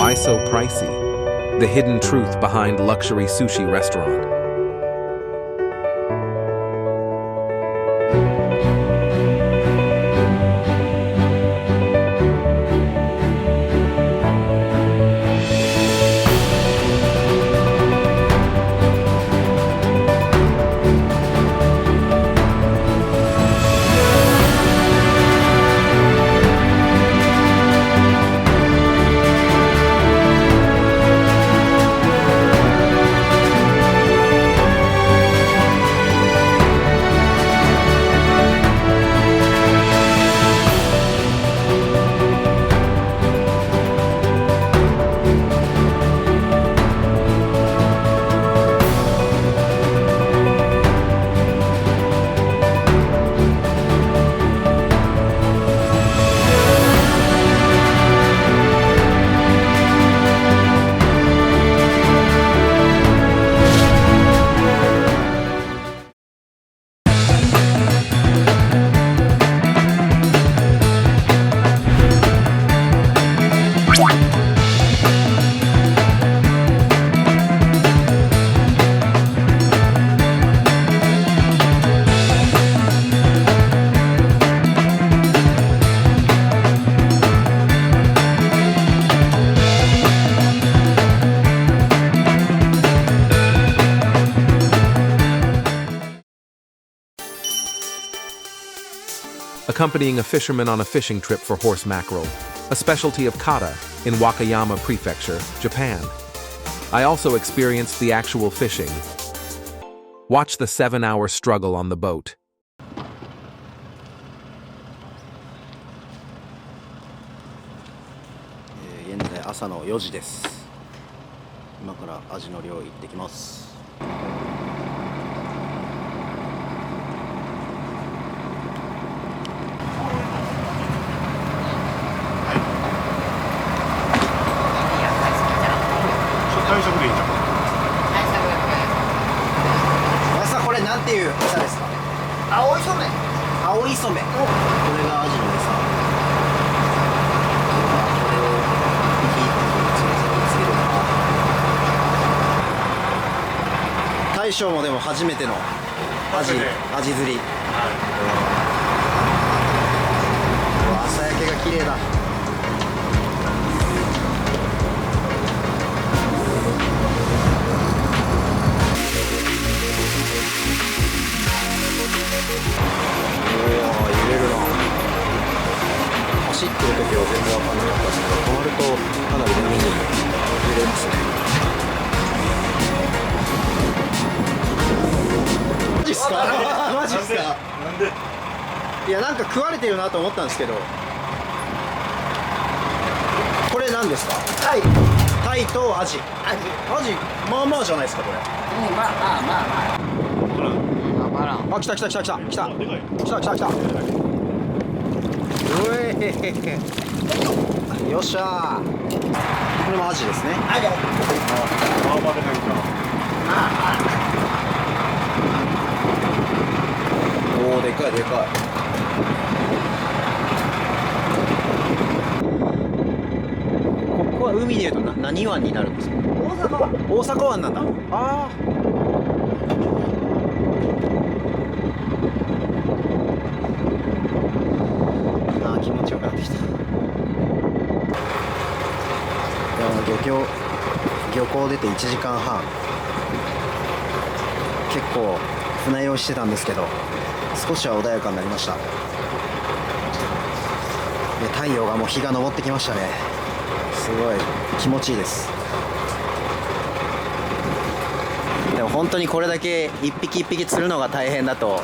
Why so pricey? The hidden truth behind luxury sushi restaurant. Accompanying a fisherman on a fishing trip for horse mackerel, a specialty of Kata in Wakayama Prefecture, Japan. I also experienced the actual fishing. Watch the 7-hour struggle on the boat. 現在朝の4時です。今からアジの漁行ってきます。退職でいいんじゃん。朝これなんていう餌ですか？青い染め。青い染め。これがアジの餌。これを一匹一匹つけるか。大将もでも初めてのアジ釣り。朝焼けが綺麗だ。走ってる時は全然わかんなかったですけど、止まるとかなり波に揺れますね。マジっすか？マジっすか？なんで？いや、なんか食われてるなと思ったんですけど、これ何ですか？タイ。タイとアジ。アジまあまあじゃないですかこれ。まあ。あ、来た。よっしゃー。これもアジですね。おお、でかい。ここは海でいうと何湾になるんですか？大阪湾なんだ。ああ。気持ちよくなってきた。漁港出て1時間半、結構船酔いしてたんですけど少しは穏やかになりました。で、太陽がもう日が昇ってきましたね。すごい気持ちいいです。でも本当にこれだけ一匹一匹釣るのが大変だと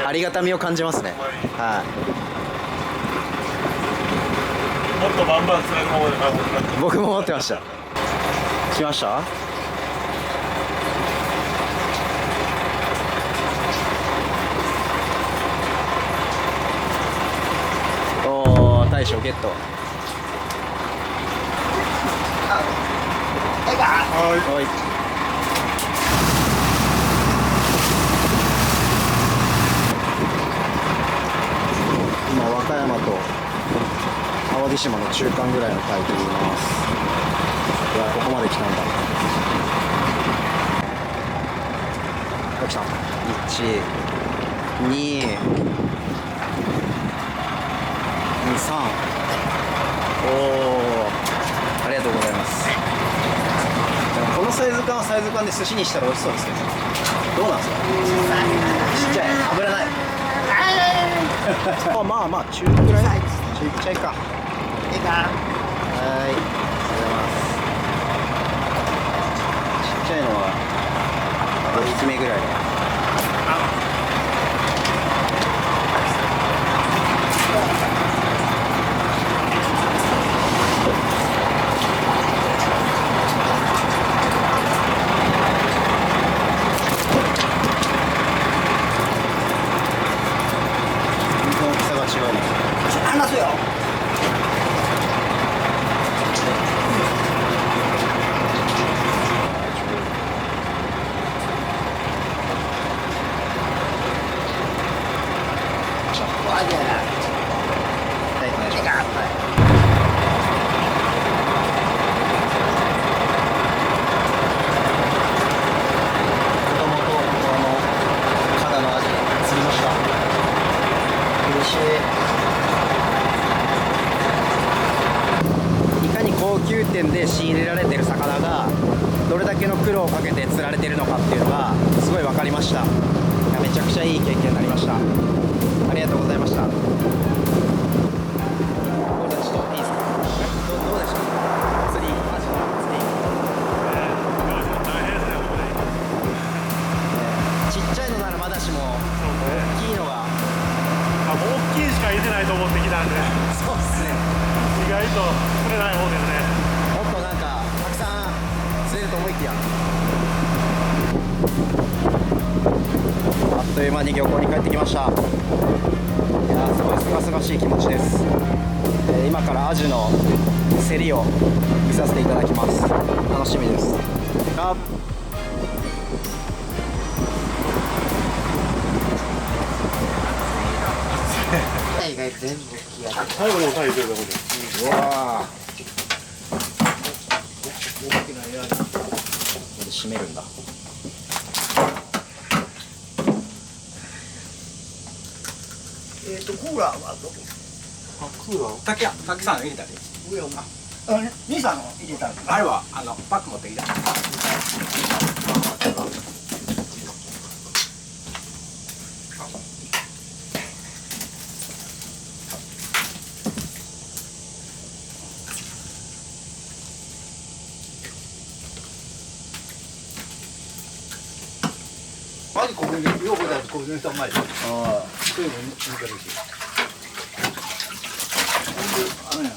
ありがたみを感じますね。はい、もっとバンバン釣れる方で僕も思ってました。来ました？おー、大将ゲット。はい。今和歌山と淡路島の中間ぐらいの海域にいます。や、ここまで来たんだ。来た。1、2、2、3。おお、ありがとうございます。でもこのサイズ感はサイズ感で寿司にしたら美味しそうですけど、どうなんですか？ちっちゃい、油ない。まあまあ中くらい、中くらいか。いいか。はい、ありがとうございます。ちっちゃいのは5匹目ぐらいで。離すよ。高級店で仕入れられてる魚がどれだけの苦労をかけて釣られてるのかっていうのがすごい分かりました。いや、めちゃくちゃいい経験になりました。ありがとうございました。これちょっといいですか？どうでした？釣り、マジの釣り。ちっちゃいのならまだしも大きいのが、大きいしか入れてないと思ってきたんで、そうっすね。意外と釣れない方ですね。もっとなんかたくさん釣れると思いきや、あっという間に漁港に帰ってきました。いやー、すごいすがすがしい気持ちです。今からアジの競りを見させていただきます。楽しみです。最後の最後で。うわー、ここで締めるんだ。コーラはどこ？あ、クーラー？たくさん入れたで。上を兄さんの入れた。あれはパック持ってきた。マジここによくだとこういう人うまい。ああ、そういうの見てるし。あのや、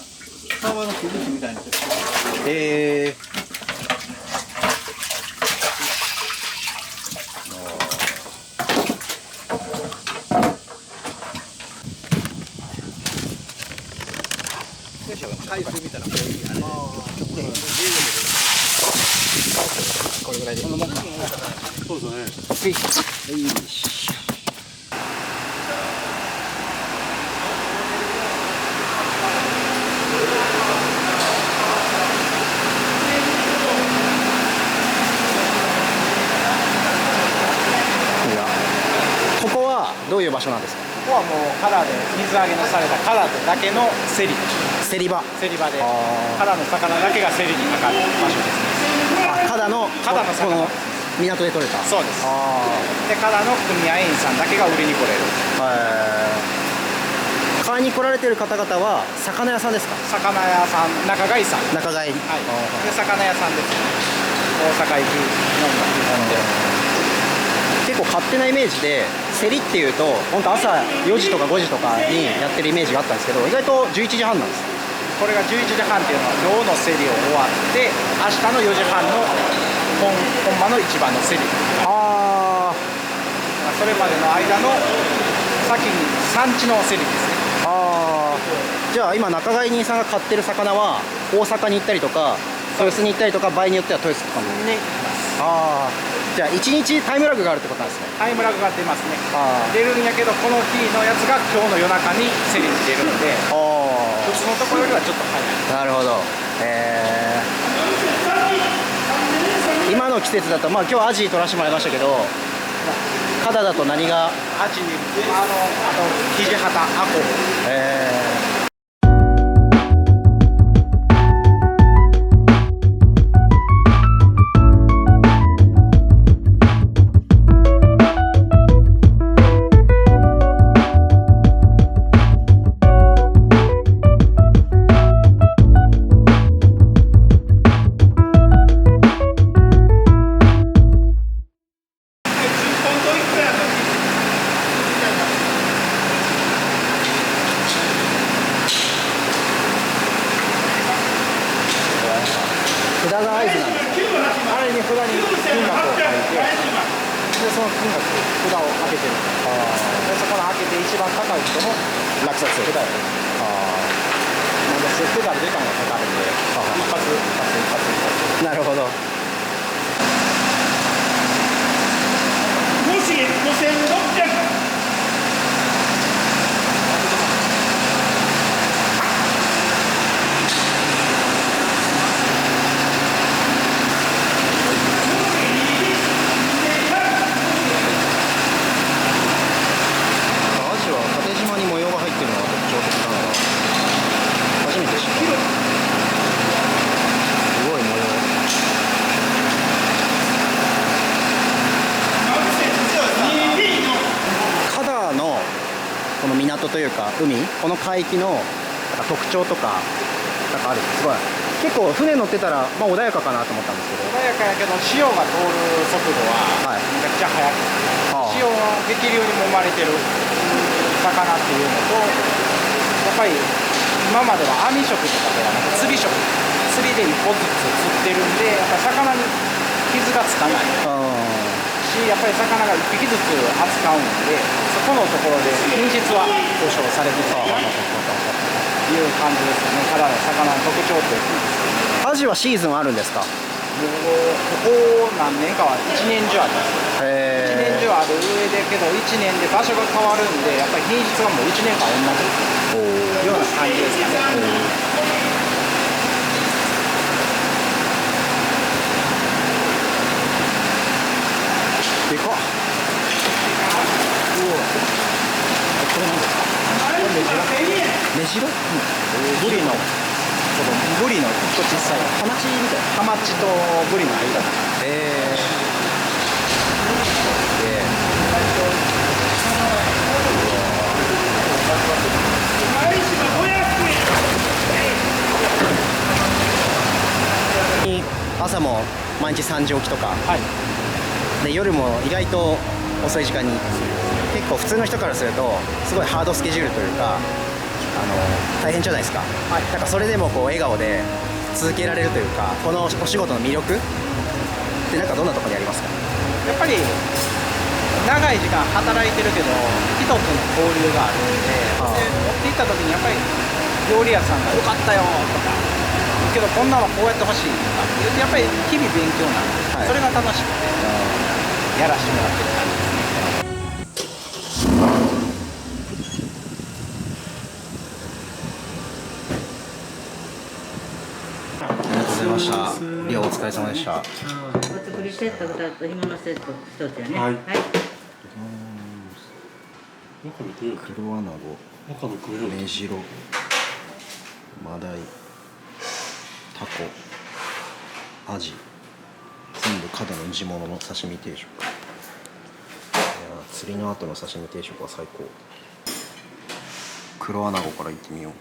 サワーの崩しみたいにしてる。海水みたいなこういうやね。これぐらいで。このもんか。そうですね。ここはどういう場所なんですか？ここはもうカラで水揚げのされたカラだけの競り。競り場。競り場でカラの魚だけが競りにかかる場所ですね。あ、カダのカダの魚この港で取れた。そうです。あでカラの組合員さんだけが売りに来れる。買いに来られてる方々は魚屋さんですか？魚屋さん、仲買さん。仲買い。はい。で魚屋さんですね。大阪行きのなんで。結構勝手なイメージで競りっていうと本当朝4時とか5時とかにやってるイメージがあったんですけど、意外と11時半なんです。これが11時半っていうのは今日の競りを終わって明日の4時半の本場の一番の競り。あそれまでの間の先に産地の競りですね。じゃあ今仲買人さんが買ってる魚は大阪に行ったりとか豊洲に行ったりとか、場合によっては豊洲とかに。ね。じゃあ1日タイムラグがあるってことなんですね。タイムラグが出ますね。出るんやけどこの日のやつが今日の夜中に競りに出るので普通のところよりはちょっと早い。なるほど。の季節だと、まあ今日アジ取らせてもらいましたけど、カダだと何が？アジ、あとキジハタ、アコ。札が合図なんですか？あれに札に金額を書いて、でその金額札を開けてる。でそこの開けて一番高い人の落札。札やる。なんで札が時間がかかるんで、一発一発。なるほど。もし5600。アジは縦縞に模様が入ってるのが特徴的なのが初めて知った。すごい模様。カダのこの港というか海、この海域のなんか特徴とかなんかある。すごい結構船乗ってたら、まあ、穏やかかなと思ったんですけど。穏やかやけど潮が通る速度ははいめちゃくちゃ速くて、はあ潮の激流に揉まれてる魚っていうのと、やっぱり今までは網食とかではなく釣り食、釣りで一歩ずつ釣ってるんで、やっぱり魚に傷がつかないし、やっぱり魚が一匹ずつ扱うんで、そこのところで品質は保証されてるかなという感じですね。ただの魚の特徴ってアジはシーズンあるんですか？もうここ何年かは一年中あります。一年中ある上でけど1年で場所が変わるんで、やっぱり品質はもう1年間同じような感じですかね。でかっ。これ何ですか？これメジロ？メジロ？ブリのブリのちょっと小さいハマチみたいな。ハマチとブリの間。朝も毎日3時起きとか、はい。で夜も意外と遅い時間に、結構普通の人からするとすごいハードスケジュールというか大変じゃないですか、はい。なんかそれでもこう笑顔で続けられるというか、このお仕事の魅力ってなんかどんなところにありますか？やっぱり長い時間働いてるけど人との交流があるんで、持って行った時にやっぱり料理屋さんが良かったよとか、けどこんなのこうやってほしいとかって言って、やっぱり日々勉強なんで、はい、それが楽しくてやらせてもらってる感じですね。ありがとうございました。いやお疲れ様でした。お作りセット2つと干物セット1つやね。はいはい。黒アナゴ、メジロ、マダイ、タコ、アジ、全部カダの地物の刺身定食。いや釣りの後の刺身定食は最高。黒アナゴからいってみよう。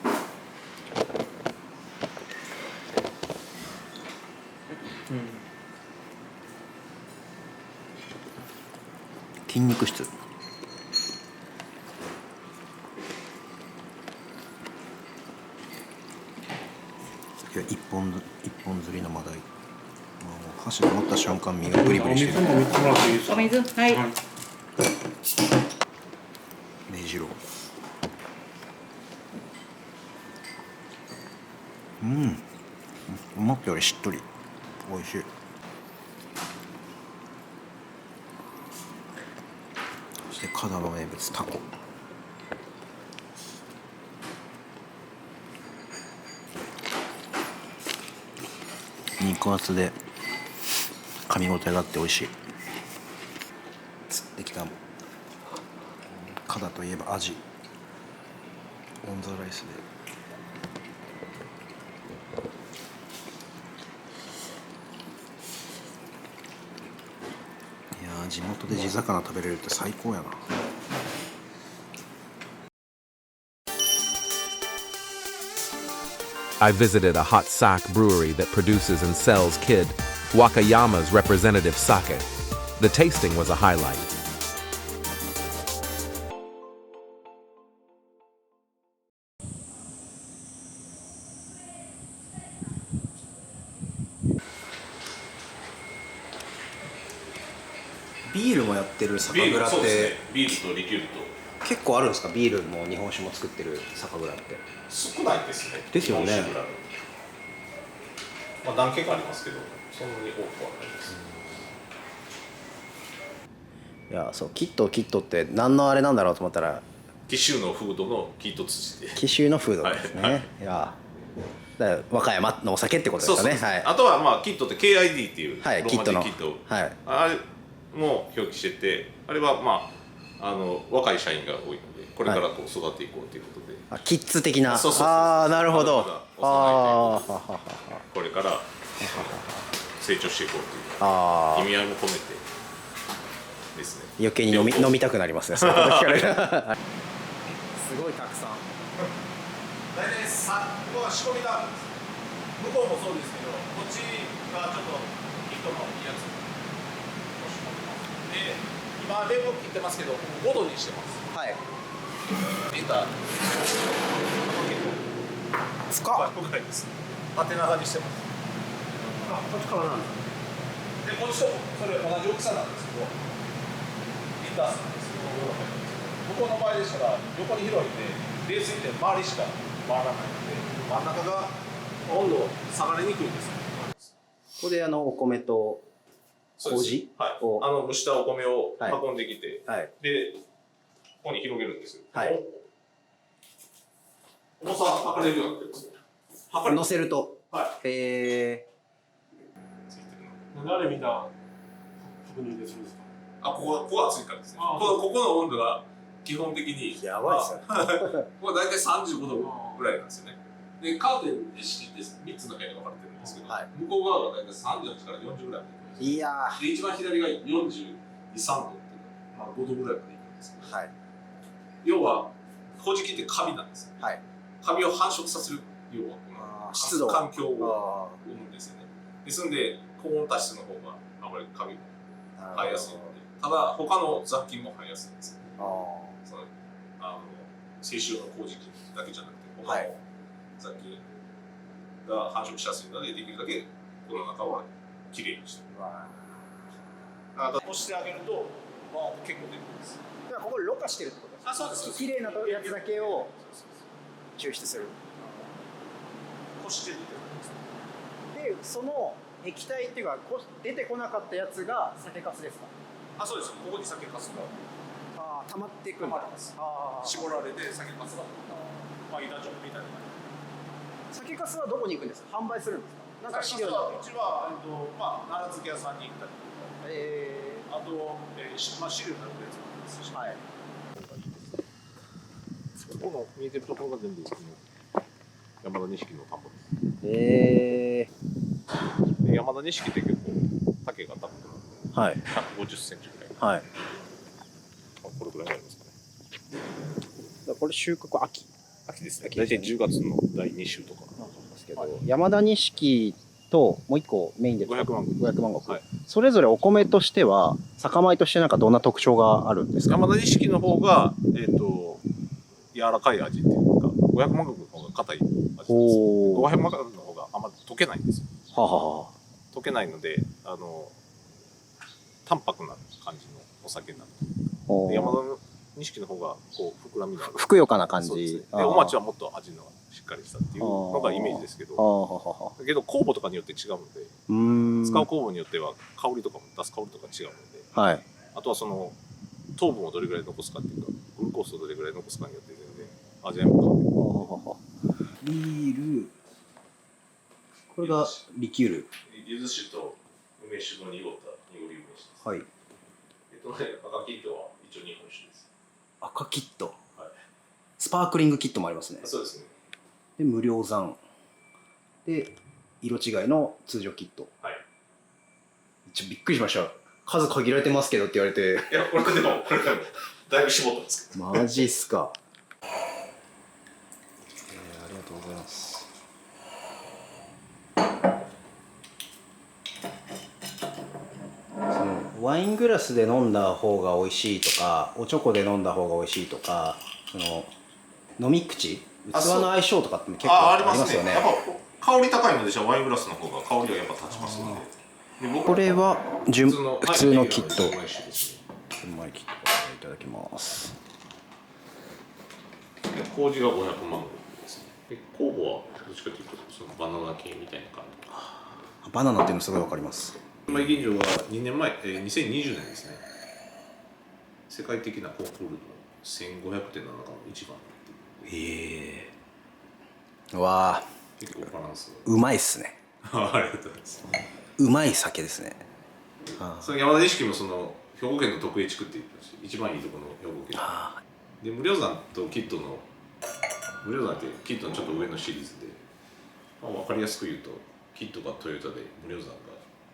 筋肉質。一本釣りのマダイ。箸で持った瞬間身がブリブリしてる。お水、はい。メジロ。思ったよりしっとり。美味しい。そしてカダの名物タコ。肉厚で噛み応えがあって美味しい。釣ってきたカダといえばアジ、オンザライスで。いやー、地元で地魚食べれるって最高やな。I visited a hot sake brewery that produces and sells Kid, Wakayama's representative sake. The tasting was a highlight.ビールもやってる酒蔵っそうですねて、ビールとリキュールと結構あるんですか？ビールも日本酒も作ってる酒蔵って。少ないですね。ですよね日本酒ぐらいまあ何軒かありますけど、そんなに多くはないです。いや、そう、キットって何のあれなんだろうと思ったら、紀州のフードのキット土で。紀州のフードですね。はいはい、いや、だから和歌山のお酒ってことですかね。はい。あとはまあキットって KID っていうロはい、ーマ字キット、はい、あれも表記してて、あれはまあ若い社員が多いので、これからこう育っていこうということで。あ、キッズ的な。そうそうそう、ああ、なるほど。ああ、これから成長していこうという意味合いも込めてですね。余計に飲みたくなりますね。そういうこと聞かれる。すごいたくさん。大体ここは仕込みがあるんです。向こうもそうですけど、こっちがちょっとヒットのいいやつを仕込んでます。で、今レモン切ってますけど、5度にしてます。はい。リーター深いです。縦長にしてます。あ、こっちからなんだ。で、こっちとそれ同じ大きさなんですけど、リーターなんですけど、向こうの場合でしたら横に広いんで、冷水って周りしか回らないので、真ん中が温度下がりにくいんです。ここでお米と麹を、はい、蒸したお米を運んできて、はい、でここに広げるんですよ。はい。重さ測れるようになってるんですよ。乗せると。はい。なんであれみんな確認でするんですか？ここがついたんですね。ここの温度が基本的にやばいですね。ここは大体35度ぐらいなんですよね。でカーテンで仕切って3つの部屋に分かれてるんですけど、はい、向こう側が大体38から40ぐらいまで。いやー。で一番左が42、3度っていうか、5度ぐらいまでいくんですけど、はい、要は麹菌ってカビなんですよ。はい、カビを繁殖させる要は湿度環境を生むんですよね。ですので高温多湿の方があまりカビも生えやすいので、ただ他の雑菌も生えやすいんですよ。その清臭の麹菌だけじゃなくて他の雑菌が繁殖しやすいので、できるだけこの中はきれいにして押してあげると結構出てきます。だからこころ過してるってことですか？そうです。きれいなやつだけを抽出する。こして出てくるんですで、その液体っていうか出てこなかったやつが酒粕ですか？そうです。ここに酒粕が溜まっていくんだ。絞られて酒粕が板状みたいな。酒粕はどこに行くんですか？販売するんですか？なんか資料に。うちは奈良漬屋さんに行ったりとか、あと資料になるやつもありますし。はい。この見えてるところが全部山田錦の田んぼです。で山田錦って結構丈が高くなって、はい、150センチぐらい。はい。これぐらいになりますかね。これ収穫秋ですね。大体10月の第2週とかなんですけど、山田錦ともう一個メインで500万石、はい、それぞれお米としては酒米としてなんかどんな特徴があるんですか？山田錦の方が柔らかい味っていうか、500万石の方が硬い味です。500万石の方があんま溶けないんですよ。溶けないので淡白な感じのお酒になる。山田錦の方がこう膨らみのある、ふくよかな感じで、お町はもっと味のしっかりしたっていうのがイメージですけど、だけど酵母とかによって違うので、使う酵母によっては香りとかも出す香りとか違うので、はい、あとはその糖分をどれぐらい残すかっていうか、グルコースをどれぐらい残すかによって全然味わいも変わってくる。ビール、これがリキュール。柚子酒と梅酒の濁った酒です。はい。赤キットは一応日本酒です。赤キット、はい、スパークリングキットもありますね。そうですね。で無料残で色違いの通常キット。はい。びっくりしました。数限られてますけどって言われて。いや、これでもだいぶ絞ったんですけど。マジっすか。ありがとうございます。ワイングラスで飲んだ方が美味しいとか、おちょこで飲んだ方が美味しいとか、飲み口、器の相性とかって結構ありますよね。やっぱ香り高いのでじゃあワイングラスの方が香りはやっぱ立ちますので。これは普通のキット。純米キットいただきます。麹が500万ぐらいですね。酵母はどっちかというとそのバナナ系みたいな感じ。バナナっていうのすごいわかります。純米吟醸は2年前、2020年ですね。世界的なコンクールの1500点の中の一番っていう。わあ。結構バランス。うまいっすね。ありがとうございます。うまい酒ですね。その山田錦もその兵庫県の特 A 地区って言ってました。一番いいところの兵庫県。で無料山とキットの無料山ってキットのちょっと上のシリーズで、分かりやすく言うとキットがトヨタで無料山が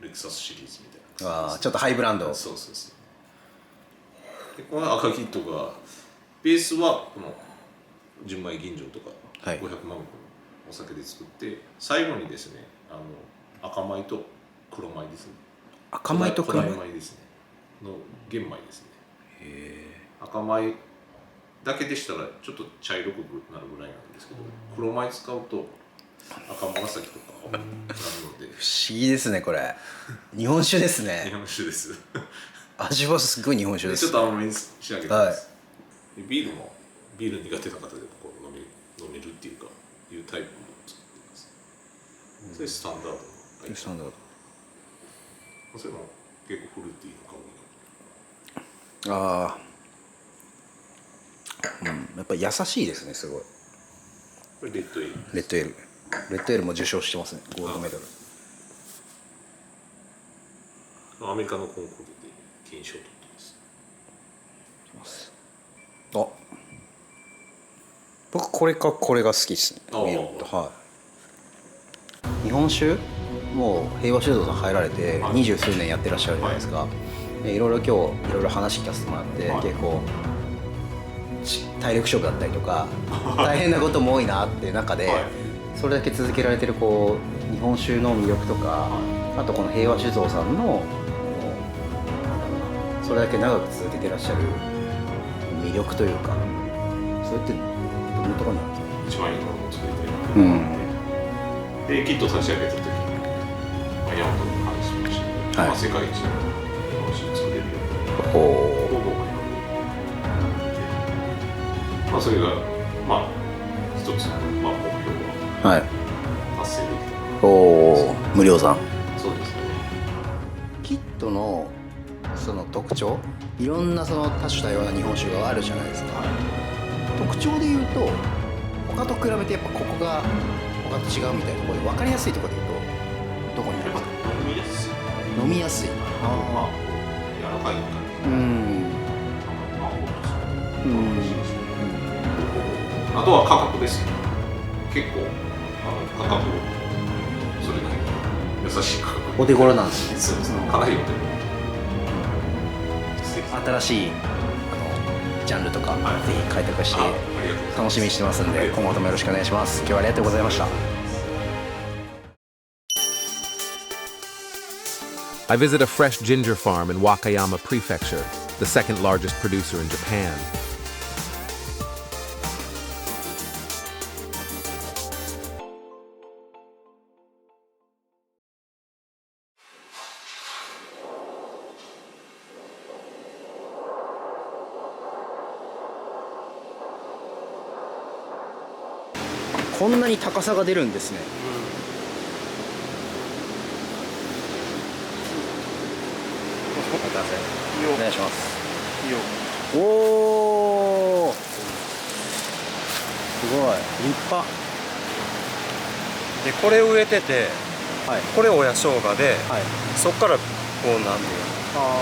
レクサスシリーズみたいな。ちょっとハイブランド。そうそうそう。でこの赤キットがベースはこの純米吟醸とか500万個のお酒で作って、最後にですね赤米と黒米ですね。赤米と黒米ですねの玄米ですね。赤米だけでしたらちょっと茶色くなるぐらいなんですけど、黒米使うと赤紫とかなるので。不思議ですねこれ。日本酒ですね。日本酒です。味はすごい日本酒です。ちょっと甘めに仕上げてます。ビールもビール苦手な方でもこう飲めるっていうかいうタイプも作ってます。それスタンダードの。スタンダード。それも結構フルーティーな香りが。やっぱり優しいですねすごい。これレッドエール。レッドエールも受賞してますね。ゴールドメダル。アメリカのコンクールで金賞を取ってます。僕これが好きですね。日本酒もう平和酒造さん入られて20数年やってらっしゃるじゃないですか。いろいろ今日いろいろ話聞かせてもらって、結構体力勝負だったりとか大変なことも多いなっていう中で、それだけ続けられてるこう日本酒の魅力とか、あとこの平和酒造さんのそれだけ長く続けてらっしゃる魅力というか、それってどんなところにあるんですか？一番いいものを作りたいなで、キット立ち上げた時にヤマトの話もして、世界一の日本酒を作れるように僕はそれが一つ目標は達成できた。無料山。そうですね。キットのその特徴、いろんなその多種多様な日本酒があるじゃないですか。特徴で言うと他と比べてやっぱここが他と違うみたいなところで分かりやすいところで言うとどこにあるんですか？飲みやすい。柔らかい感じ。あとは価格ですよ。結構価格それなりに優しい価格。お手頃なんですね。そうですね。かなりお手頃。新しいジャンルとか、ぜひ開拓して楽しみにしてますんで、今後ともよろしくお願いします。今日はありがとうございました。I visit a fresh ginger farm in Wakayama Prefecture, the second largest producer in Japan. .こんなに高さが出るんですね。お願いします。おお、すごい立派でこれ植えてて、これ親生姜で、そっからこうなんていう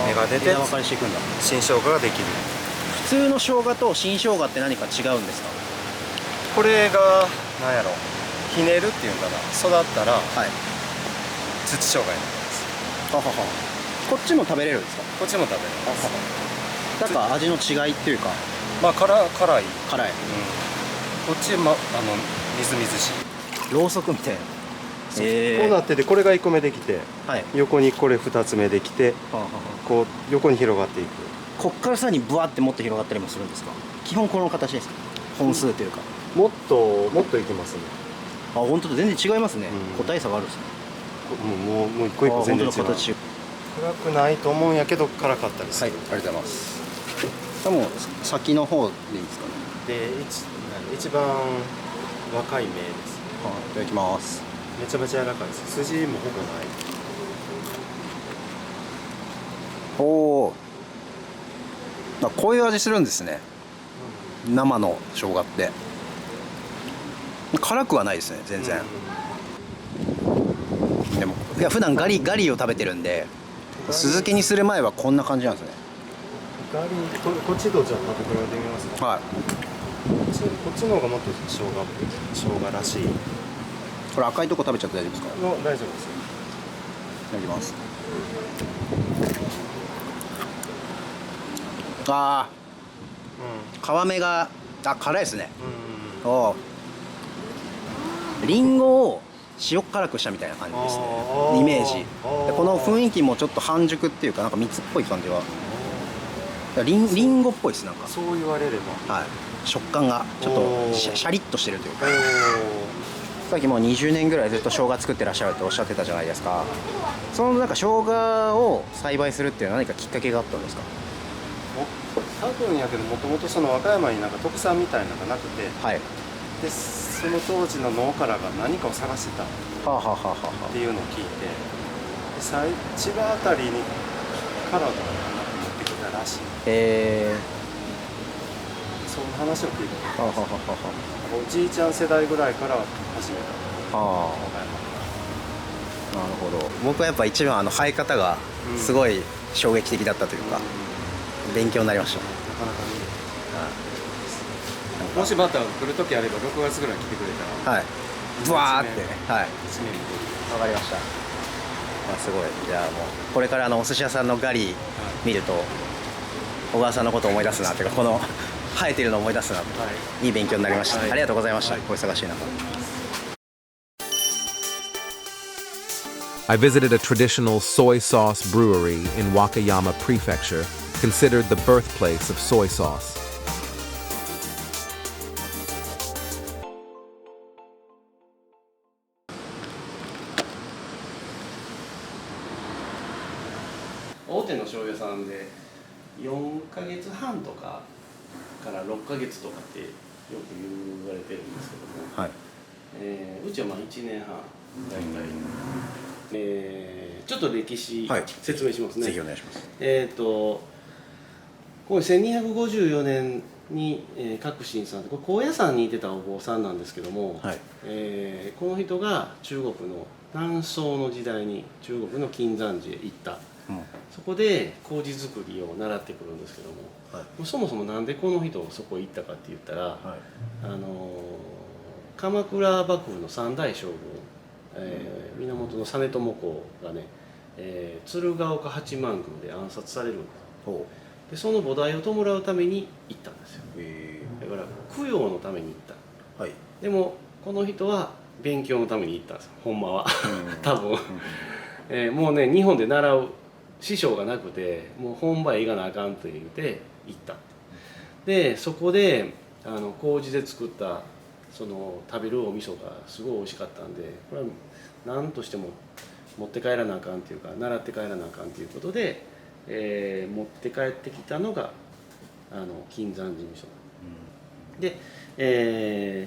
芽が出て枝分かれしていくんだ。新生姜ができる。普通の生姜と新生姜って何か違うんですか？これがなんやろ、ひねるっていうんかな、育ったらはい。土生姜になります。ははは。こっちも食べれるんですか？こっちも食べれます。なんか味の違いっていうか、まあ辛い、辛い。こっちみずみずしい。ろうそくみたいな。こうなってて、これが1個目できて、はい。横にこれ2つ目できて、ははは。こう横に広がっていく。こっからさらにブワってもっと広がったりもするんですか？基本この形ですか？本数というか。もっといきますね。あ、本当だ、全然違いますね。うん個体差があるんですね。もう一個一個全然違う。あ、本当だ、形。辛くないと思うんやけど辛かったりすはい、る。ありがとうございます。でも先の方でいいですかね。で一番若い芽です。はい、いただきます。めちゃめちゃ柔らかいです。筋もほぼない。おお。こういう味するんですね。生の生姜って辛くはないですね、全然。でもいや普段ガリを食べてるんで、酢漬けにする前はこんな感じなんですね。ガリこっちとじゃあ食べ比べてみますか。はい。こっちの方がもっと生姜らしい。これ赤いとこ食べちゃって大丈夫ですか？大丈夫です。いただきます。ああ、皮目が辛いですね。おお。リンゴを塩辛くしたみたいな感じですね、イメージで。この雰囲気もちょっと半熟っていうか、なんか蜜っぽい感じは。リンゴっぽいです。なんかそう言われれば、はい、食感がちょっとシャリッとしてるというか。さっきもう20年ぐらいずっと生姜作ってらっしゃるっておっしゃってたじゃないですか。そのなんか生姜を栽培するっていうのは何かきっかけがあったんですか？多分やけど、もともとその和歌山になんか特産みたいなのがなくて、はい。でその当時の農家らが何かを探してたっはあはあはあはあ。ていうのを聞いて、で千葉あたりにからとか持ってきたらしい。そんな話を聞いて、はあはあはあはおじいちゃん世代ぐらいから始めた。あ。はあ。なるほど。僕はやっぱ一番生え方がすごい衝撃的だったというか、勉強になりました。なかなかね。もしまた来る時あれば6月ぐらい来てくれたら、はい。ブワーってね。はい。一年見てわかりました。すごい。じゃあもうこれからお寿司屋さんのガリ見ると小川さんのことを思い出すなというか、この生えてるのを思い出すなと、いい勉強になりました。ありがとうございました。お忙しい中。I visited a traditional soy sauce brewery in Wakayama Prefecture, considered the birthplace of soy sauce.大手の醤油屋さんで4ヶ月半とかから6ヶ月とかってよく言われてるんですけども、はい。うちはまあ1年半大体、ちょっと歴史説明しますね。ぜひお願いします。これ1254年に覚信さん、これ高野山にいてたお坊さんなんですけども、はい。この人が中国の南宋の時代に中国の金山寺へ行った、そこで麹作りを習ってくるんですけども、はい、そもそもなんでこの人そこへ行ったかって言ったら、はい、鎌倉幕府の三代将軍、源実朝公がね、鶴岡八幡宮で暗殺されるんです。でその菩提を弔うために行ったんですよ。だから供養のために行った、はい、でもこの人は勉強のために行ったんですよ、ほんまは多分、もうね日本で習う師匠がなくて、もう本場へ行かなあかんと言って行った。でそこで麹で作ったその食べるお味噌がすごい美味しかったんで、これは何としても持って帰らなあかんっていうか、習って帰らなあかんっていうことで、持って帰ってきたのが金山寺味噌、で、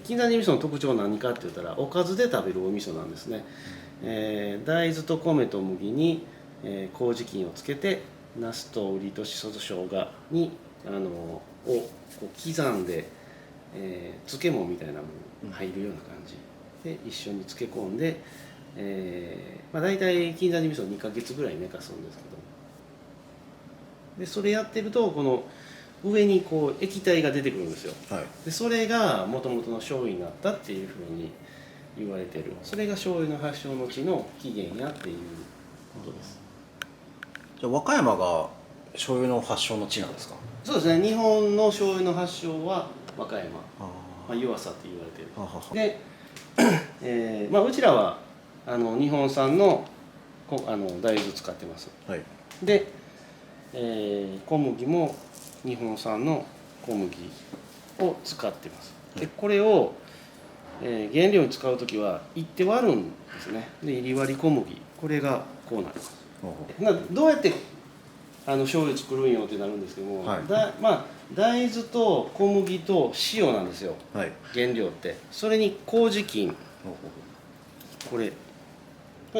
金山寺味噌の特徴は何かって言ったら、おかずで食べるお味噌なんですね。大豆と米と麦に、麹菌をつけて、ナスとウリとしそと生姜にをこう刻んで、漬物みたいなものが入るような感じで一緒に漬け込んで、大体金山寺味噌2ヶ月ぐらい寝かすんですけど、でそれやってるとこの上にこう液体が出てくるんですよ、はい、でそれがもともとの醤油になったっていうふうに言われてる。それが醤油の発祥の地の起源やっていうことです。じゃあ和歌山が醤油の発祥の地なんですか？そうですね、日本の醤油の発祥は和歌山、湯浅って言われてる。で、まあ、うちらは日本産の大豆使ってます、はい、で、小麦も日本産の小麦を使ってます。でこれを、原料に使う時は煎って割るんですね。で煎り割り小麦、これがこうなります。どうやって醤油作るんよってなるんですけども、はい、まあ、大豆と小麦と塩なんですよ、はい、原料って。それに麹菌、これ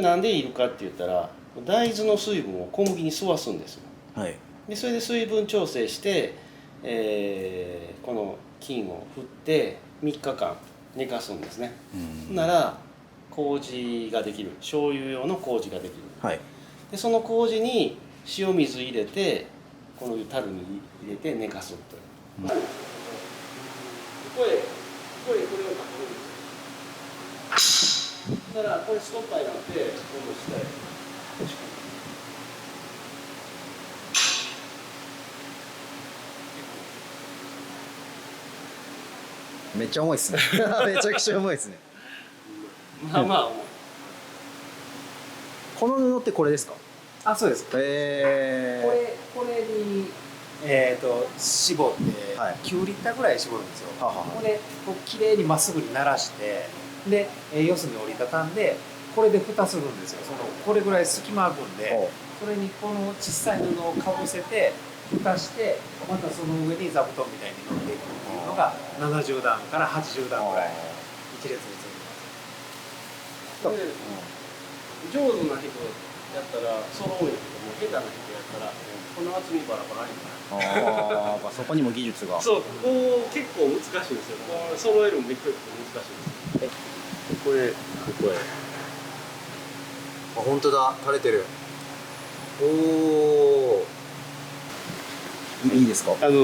なんでいるかって言ったら、大豆の水分を小麦に吸わすんですよ、はい、でそれで水分調整して、この菌を振って3日間寝かすんですね。なら麹ができる、醤油用の麹ができる、はい、でその麹に塩水入れてこの樽に入れて寝かすという、これをかけるんですよ。だからこれストッパーになって今度下へめっちゃ重いっすねめちゃくちゃ重いっすねまあまあ重い。この布ってこれですか？あ、そうです。これに絞って、はい、9リッターぐらい絞るんですよ。ここでこうきれいにまっすぐにならして、で四隅折りたたんで、これで蓋するんですよ。これぐらい隙間空くんで、それにこの小さい布をかぶせて蓋して、またその上に座布団みたいに乗っていくっていうのが70段から80段ぐらい一列についてます。上手な人やったら揃うよ。下手な人やったらこの厚みバラバラになる。そこにも技術が。そう、こう結構難しいんですよ。揃えるのめっちゃ難しいです。これ本当だ、垂れてる。おお。いいですか？いただきま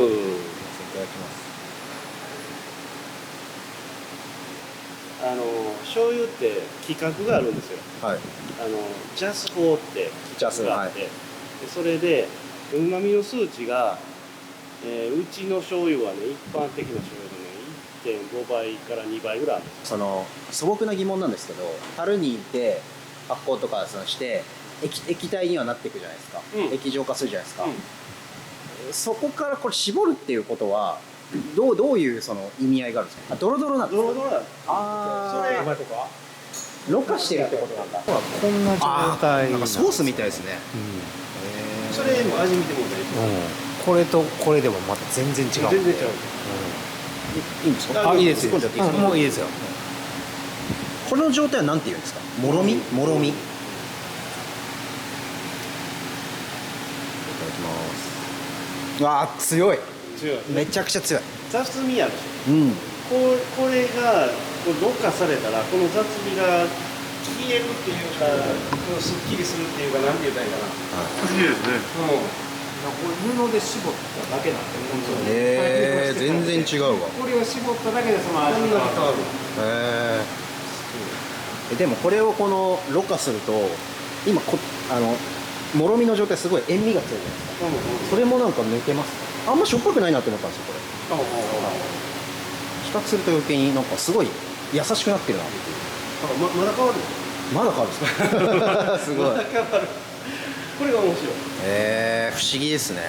す。醤油って規格があるんですよ。はい。ジャス法って規格があって、はい、それでうまみの数値が、うちの醤油はね、一般的な醤油でね 1.5 倍から2倍ぐらいあるんですよ。素朴な疑問なんですけど、樽にいて発酵とかして液体にはなっていくじゃないですか、うん、液状化するじゃないですか、うん、そこからこれ絞るっていうことはどういうその意味合いがあるんですか？ドロドロなんですか？ドロドロなんです。それとかろ過してるってことなんだ。こんな状態なんかソースみたいですね。それも味見ても大丈夫。これとこれでもまた全然違う。全然違う。いいんですか？いいですよ。もういいですよ。この状態は何て言うんですか？もろみ？もろみ。いただきます。わあ、強い。めちゃくちゃ強い。雑味あるでしょ。うん。これがろ過されたらこの雑味が消えるっていうか、すっきりするっていうか、なんて言ったらいいかな。いいですね。これ布で絞っただけなんで。全然違うわ。これを絞っただけでその味が変わる。でもこれをこのろ過すると今もろみの状態すごい塩味が強いじゃないですか。それもなんか抜けます。あんましょっぱくないなって思ったんですよこれ。比較すると余計になんかすごい優しくなってるなっていう。まだ変わる。まだ変わるんですか？すごい。まだ変わる。これが面白い。不思議ですね。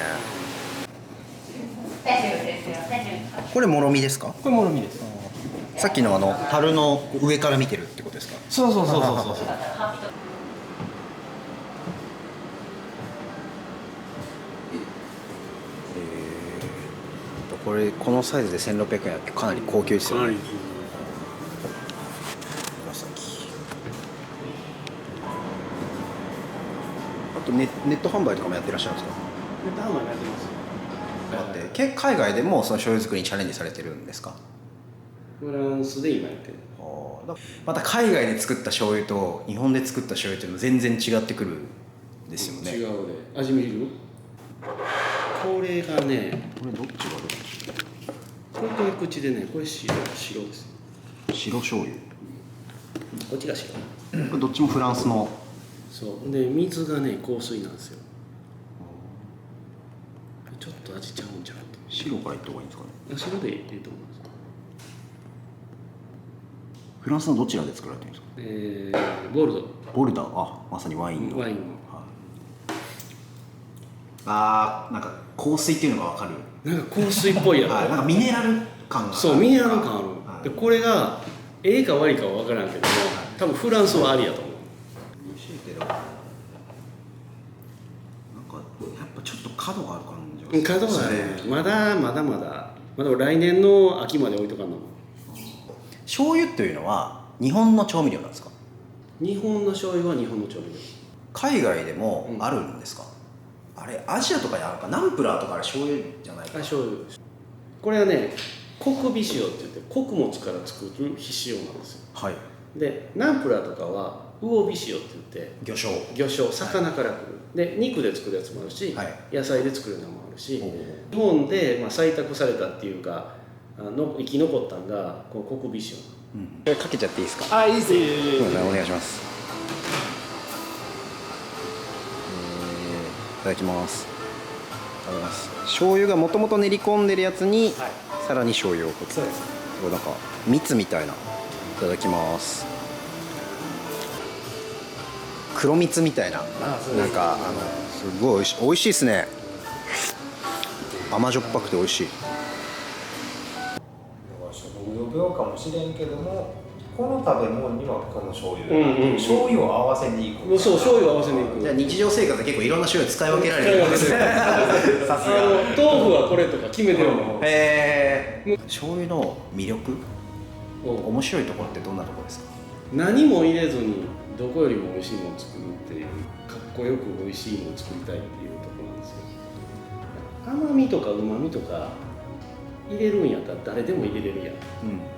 これもろみですか？これもろみです。さっきの樽の上から見てるってことですか？そう。このサイズで1600円はかなり高級ですよね。紫。あとネット販売とかもやってらっしゃるんですか？ネット販売もやってます。海外でもその醤油作りにチャレンジされてるんですか？フランスで今やってる。また海外で作った醤油と日本で作った醤油っていうのも全然違ってくるんですよね。違うね。味見る？これがね、これどっちがどっち？これ濃い口でね、これ白です。白醤油。こっちが白。これどっちもフランスの。そうで、水がね香水なんですよ。ちょっと味ちゃうんちゃうと。白からいった方がいいんですかね。白でいいと思います。フランスのどちらで作られてるんですか。ボルドー。ボルダー、あ、まさにワインの。ワインの。あー、なんか香水っていうのがわかる。なんか香水っぽいやろ。なんかミネラル感が。そう、ミネラル感ある。でこれがええか悪いかは分からんけども、多分フランスはありやと思う。美味しいけど、なんかやっぱちょっと角がある感じがする。角がね、まだ来年の秋まで置いとかんの。醤油というのは日本の調味料なんですか。日本の醤油は日本の調味料。海外でもあるんですか。あれアジアとかにあるか、ナンプラーとかあれ醤油じゃないか。醤油。これはね、コクビ塩って言って穀物から作る非塩なんですよ。はい。でナンプラーとかは魚美塩って言って魚醤、魚からくる。で肉で作るやつもあるし、野菜で作るのもあるし、日本で採択されたっていうか生き残ったんがこのコクビ塩。これかけちゃっていいですか。あ、いいですよ。お願いします。いただきます。食べます。醤油がもともと練り込んでるやつに、さらに醤油をかけて、そうです。これなんか蜜みたいな。いただきます。黒蜜みたいな。なんかすごい美味しいですね。甘じょっぱくて美味しい。職業病かもしれんけども、この食べ物にはこの醤油、醤油を合わせにいく。そう、醤油を合わせにいく。じゃあ日常生活で結構いろんな醤油使い分けられるんですね。さすが。豆腐はこれとか決めてるの。醤油の魅力、面白いところってどんなところですか。何も入れずにどこよりも美味しいものを作るっていう、かっこよく美味しいものを作りたいっていうところなんですよ。甘みとか旨みとか入れるんやったら誰でも入れれるやん。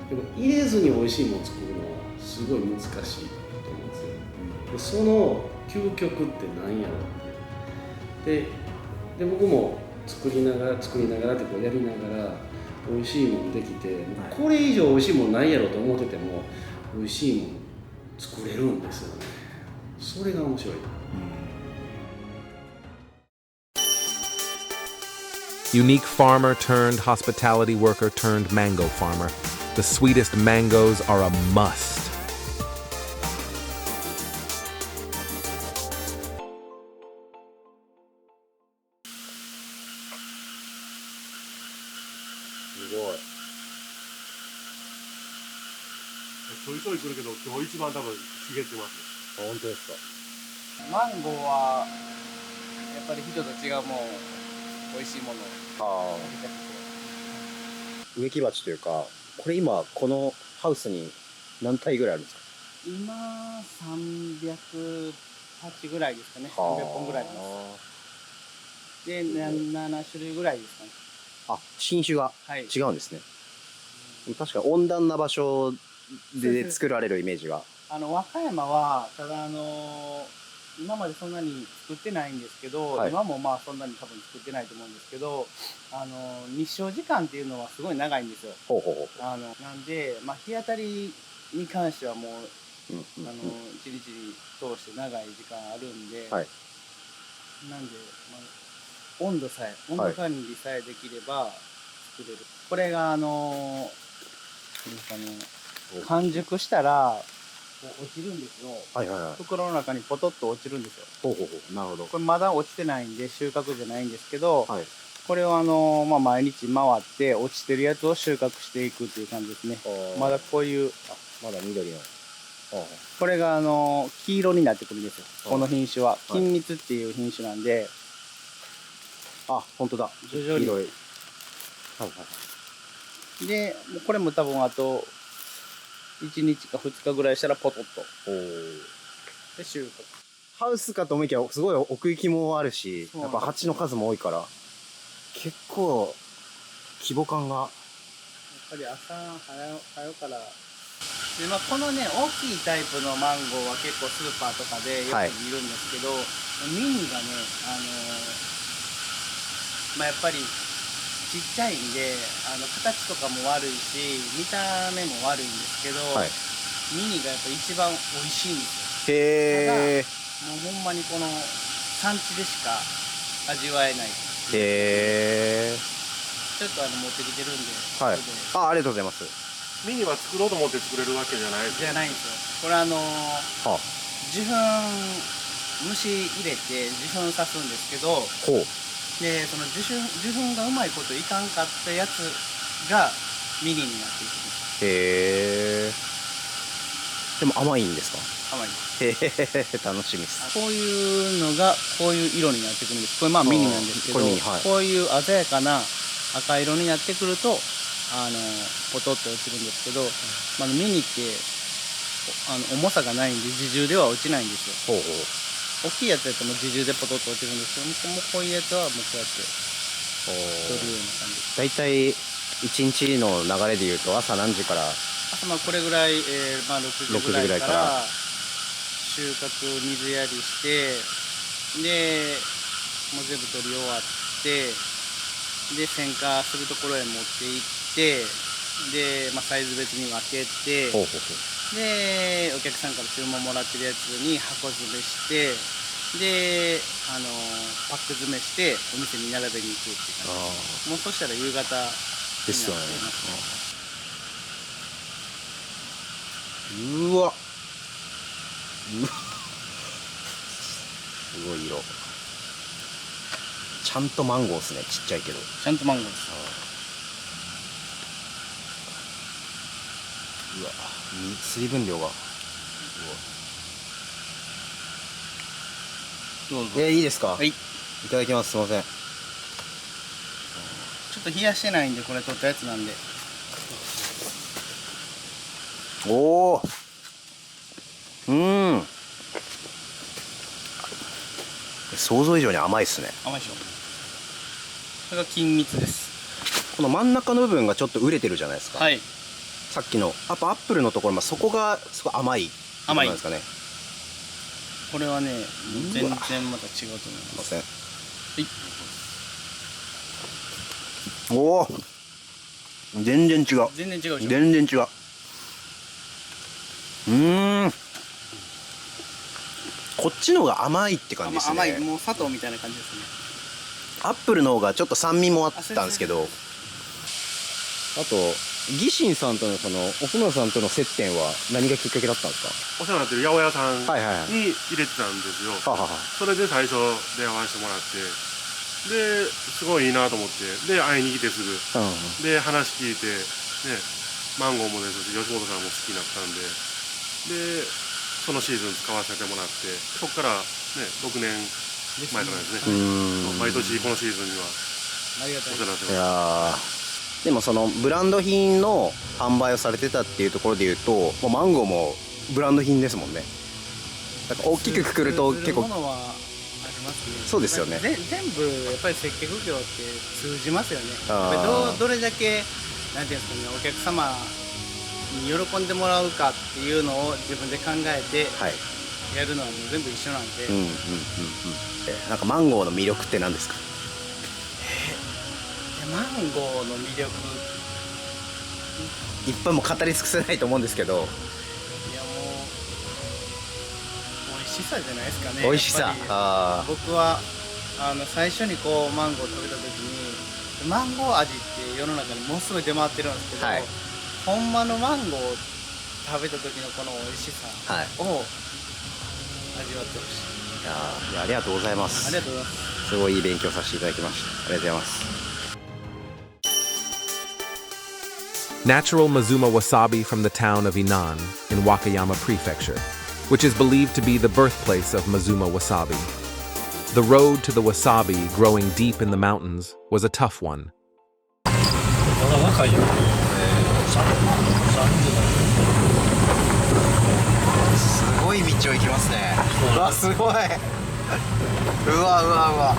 でも入れずに美味しいものを作るのはすごい難しいと思うんですよ。でその究極って何やろって。で僕も作りながらってこうやりながら美味しいものできて、これ以上美味しいものないやろと思ってても美味しいもの作れるんですよね。それが面白い。Unique farmer turned hospitality worker turned mango farmer. The sweetest mangoes are a must. It's 来るけど今日一番多分茂ってます。本当ですか。マンゴーはやっぱり人と違うもん、美味しいものを植木鉢というか、これ今このハウスに何体ぐらいあるんですか。今300鉢ぐらいですかね。300本ぐらいあります。で7種類ぐらいですかね。あ、品種が違うんですね。確か温暖な場所で作られるイメージが。和歌山はただ今までそんなに作ってないんですけど、今もまあそんなに多分作ってないと思うんですけど、日照時間っていうのはすごい長いんですよ。なんで、日当たりに関してはもう一日通して長い時間あるんで、なんで、温度管理さえできれば作れる。これが完熟したら落ちるんですよ。袋の中にポトッと落ちるんですよ。なるほど。これまだ落ちてないんで収穫じゃないんですけど、これを毎日回って落ちてるやつを収穫していくっていう感じですね。まだこういうまだ緑のこれが黄色になってくるんですよ。この品種は金蜜っていう品種なんで、あ、本当だ。徐々に黄色い。でこれも多分あと1日か2日ぐらいしたらポトッとで収穫。ハウスかと思いきやすごい奥行きもあるし、やっぱ鉢の数も多いから結構規模感がやっぱり朝早からで、このね大きいタイプのマンゴーは結構スーパーとかでよく見るんですけど、ミニがねやっぱりちっちゃいんで形とかも悪いし見た目も悪いんですけど、ミニがやっぱ一番美味しいんですよ。へえ。もうほんまにこの産地でしか味わえない。へえ。ちょっと持ってきてるんで。はい。ありがとうございます。ミニは作ろうと思って作れるわけじゃないです。じゃないんですよ。これ受粉虫入れて受粉さすんですけど、でその受粉がうまいこといかんかったやつがミニになっていくんです。へえ。でも甘いんですか？甘い。へえ、楽しみです。こういうのがこういう色になってくるんです。これミニなんですけど、こういう鮮やかな赤色になってくるとポトッと落ちるんですけど、ミニって重さがないんで自重では落ちないんですよ。大きいやつだと自重でポトッと落ちるんですけども、こういうやつはもうこうやって取るような感じです。だいたい1日の流れでいうと朝何時から？朝これぐらい、6時ぐらいから収穫水やりしてでもう全部取り終わってで選果するところへ持って行ってで、サイズ別に分けてでお客さんから注文もらってるやつに箱詰めしてでパック詰めしてお店に並べに行くっていう感じ。もうそしたら夕方ですよね。うわすごい色。ちゃんとマンゴーですね。ちっちゃいけどちゃんとマンゴーです。うわ水分量がどうぞ。いいですか？はい、いただきます。すいません。ちょっと冷やしてないんでこれ取ったやつなんで。おお、想像以上に甘いですね。甘いでしょ。これが金蜜です。この真ん中の部分がちょっと熟れてるじゃないですか。はい。さっきのやっぱアップルのところ、そこがすごい甘いなんですかね。これはね全然また違うと思います。はい。おお、全然違う。全然違うでしょ。全然違う。こっちの方が甘いって感じですね。甘い、もう砂糖みたいな感じですね。アップルの方がちょっと酸味もあったんですけど、あとギシンさんとの奥村さんとの接点は何がきっかけだったんですか？お世話になってる八百屋さんに入れてたんですよ。それで最初電話してもらって、ですごいいいなと思って、で会いに来てすぐ、で話聞いてね、マンゴーもですし吉本さんも好きになったんで、でそのシーズン使わせてもらって、そこからね6年前からですね、毎年このシーズンにはありがたいお世話になってます。いやでもブランド品の販売をされてたっていうところでいうと、マンゴーもブランド品ですもんね。だから大きくくくると結構そうですよね。全部やっぱり接客業って通じますよね。どれだけなんていうんですかね、お客様に喜んでもらうかっていうのを自分で考えてやるのはもう全部一緒なんで。なんかマンゴーの魅力って何ですか？マンゴーの魅力いっぱいも語り尽くせないと思うんですけど、いやもう美味しさじゃないですかね。美味しさ。僕は最初にマンゴーを食べた時に、マンゴー味って世の中にものすごい出回ってるんですけど、ほんまのマンゴーを食べた時のこの美味しさを味わってほしい。ありがとうございます。ありがとうございます。すごいいい勉強させていただきました。ありがとうございます。Natural Mazuma wasabi from the town of Inan in Wakayama Prefecture, which is believed to be the birthplace of Mazuma wasabi. The road to the wasabi growing deep in the mountains was a tough one. すごい道を行きますね。うわ、すごい。うわうわうわ。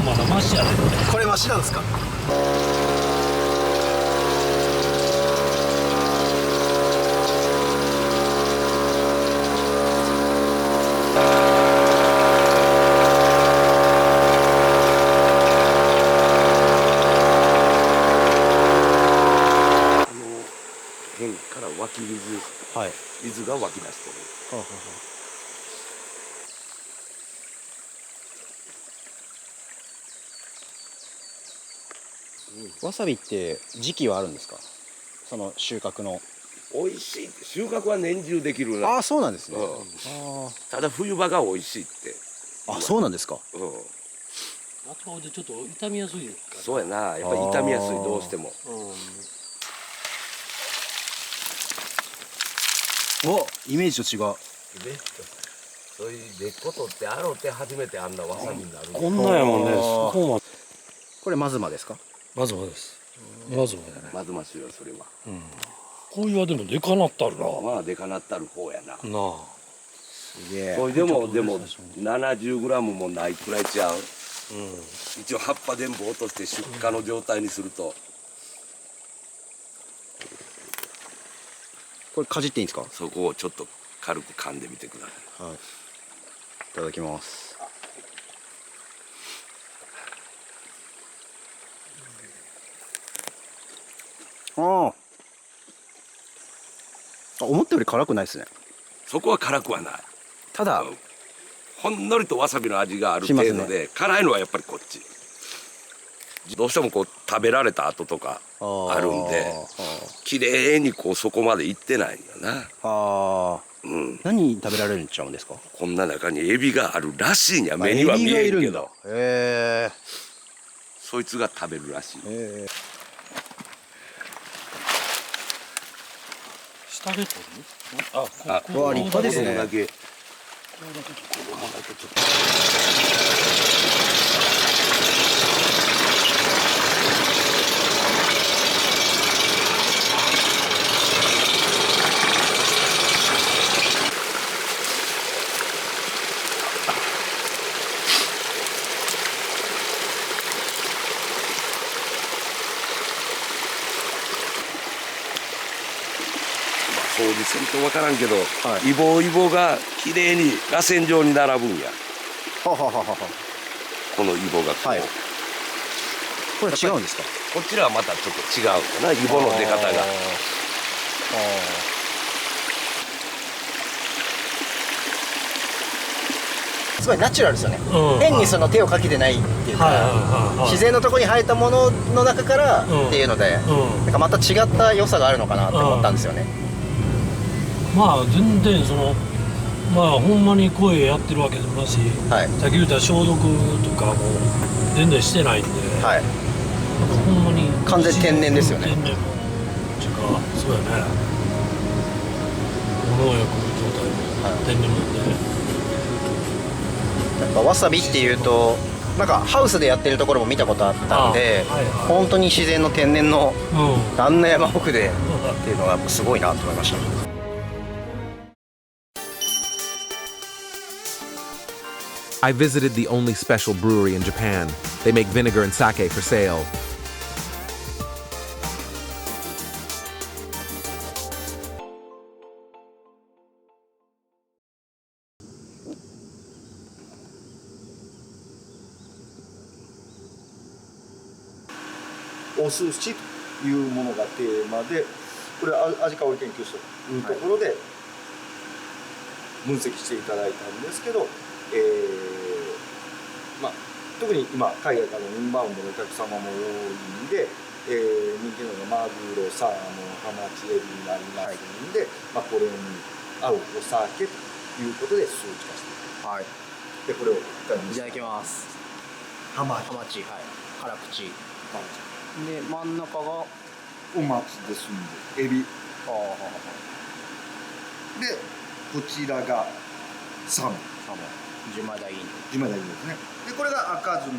まだマシやね。これマシなんですか？水が湧き出してる。わさびって時期はあるんですか？その収穫の。美味しいって、収穫は年中できるな。ああ、そうなんですね。ただ冬場が美味しいって。あ、そうなんですか。後でちょっと傷みやすい。そうやな、やっぱり傷みやすい、どうしても。お、イメージと違う。そういう根っこ取って洗って初めてあんなわさびになる。こんなやもんね。これマズマですか？マズマです。マズマだね。マズマしよそれは。こういうはでもでかなったるな。まあでかなったる方やな。なあ。すげえ。これでも70グラムもないくらいちゃう。一応葉っぱ全部落として出荷の状態にすると。これかじっていいんですか？そこをちょっと軽く噛んでみてください。はい。いただきます。あ。思ったより辛くないですね。そこは辛くはない。ただ、ほんのりとわさびの味がある程度で、辛いのはやっぱりこっち。どうしてもこう食べられた後とかあるんで、綺麗にこうそこまでいってないんだな。何食べられるんちゃうんですか？こんな中にエビがあるらしいんや。目には見えるけど。そいつが食べるらしい。下で取る？あ、立派ですね。このだけ。掃除せんと分からんけど、イボイボがきれいに螺旋状に並ぶんや。このイボがこう。これ違うんですか？こちらはまたちょっと違うんだな、イボの出方が。すごいナチュラルですよね。変にその手をかけてないっていうか、自然のところに生えたものの中からっていうので、なんかまた違った良さがあるのかなって思ったんですよね。まあ全然そのまあほんまに声やってるわけでもなし、さっき言った消毒とかも全然してないんで、ほんまに完全天然ですよね。天然もっていうか、そうやね。無農薬状態の天然もね。やっぱわさびっていうとなんかハウスでやってるところも見たことあったんで、本当に自然の天然のあんな山奥でっていうのがやっぱすごいなと思いました。I visited the only special brewery in Japan. They make vinegar and sake for sale. O寿司というものがテーマで、これ味香り研究所というところで分析していただいたんですけど、まあ、特に今海外からのインバウンドのお客様も多いんで、人気のマグロ、サーモン、ハマチ、エビになりますんで、まあ、これに合うお酒ということで数値化していく。はい。でこれをいただきます。ハマチ、はい。辛口。で真ん中がお松ですんでエビ。でこちらがサーモン。十枚大銀ですね。でこれが赤酢にな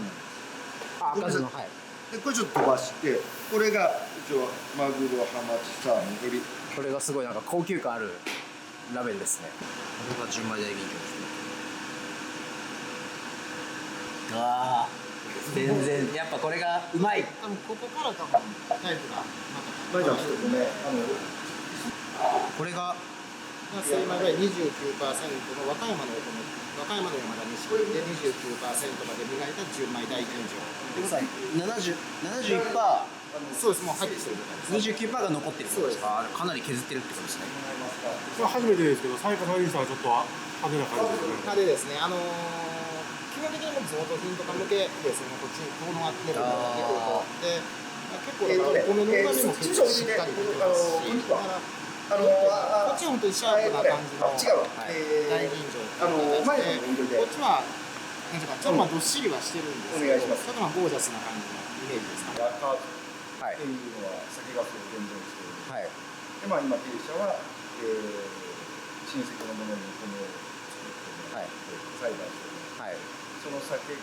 ります。赤酢の、はい。でこれちょっと飛ばして、これが一応マグロ、ハマチ、サーモン、エビ。これがすごいなんか高級感あるラベルですね。これが十枚大銀ですね。うわー。全然やっぱこれがうまい。多分ここから多分タイプがまた。これが精米ぐらい 29% の和歌山のお米、和歌山の山田錦で 29% まで磨いた純米大吟醸。ってことは71%そうです、もう入ってきてる状態です。29%が残ってるってことですか。かなり削ってるってことですね。これ初めてですけど、最下差にしたらちょっと派手な感じですね。派手ですね。基本的にも地元品とか向けですね、こっちに遠回ってるので、結構だからお米の旨味も結構しっかり出てますし、だからこっちは本当にシャープな感じの大吟醸で、こっちはなんていうかちょっとどっしりはしてるんですけど、ちょっとゴージャスな感じのイメージですかね。っていうのは酒粕を現存している、で今弊社は、親戚のものに米を作ってもらって栽培しております、その酒を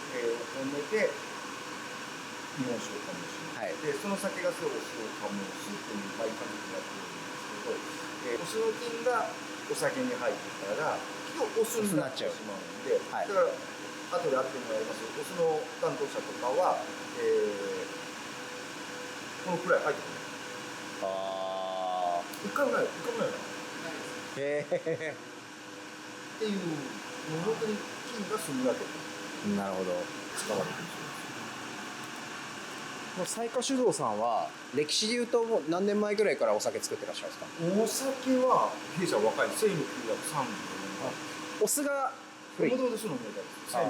込めて日本酒を醸します、でその酒粕をお酢を醸すというバイカルになっているんですけど、お酢の菌がお酒に入ったら結局お酢になってしまうので、だから後であってもらいますお酢の担当者とかは、このくらい入ってくる。一回もないな。っていう、もう本当に菌が住むだけ。なるほど。使われてる。雑貨酒造さんは歴史でいうともう何年前ぐらいからお酒作ってらっしゃるんですか。お酒は弊社若い1934年。お酢が古い。もともと酢のメーカーです。1908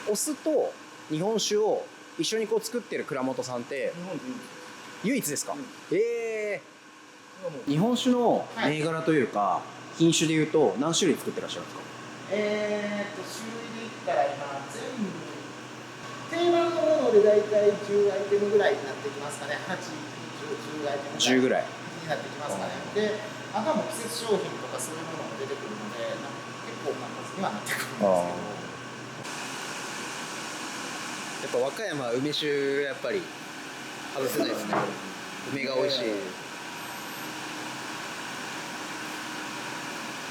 年。お酢と日本酒を一緒にこう作ってる蔵元さんって日本で唯一ですか。日本酒の銘柄というか品種でいうと何種類作ってらっしゃるんですか。種類で言ったら今全部定番のもので大体10アイテムぐらいになってきますかね。8、10アイテムぐらいになってきますかね。で、あとはもう季節商品とかそういうものも出てくるので、結構な数にはなってくるんですけど。やっぱ和歌山梅酒やっぱり外せないですね。梅が美味しい。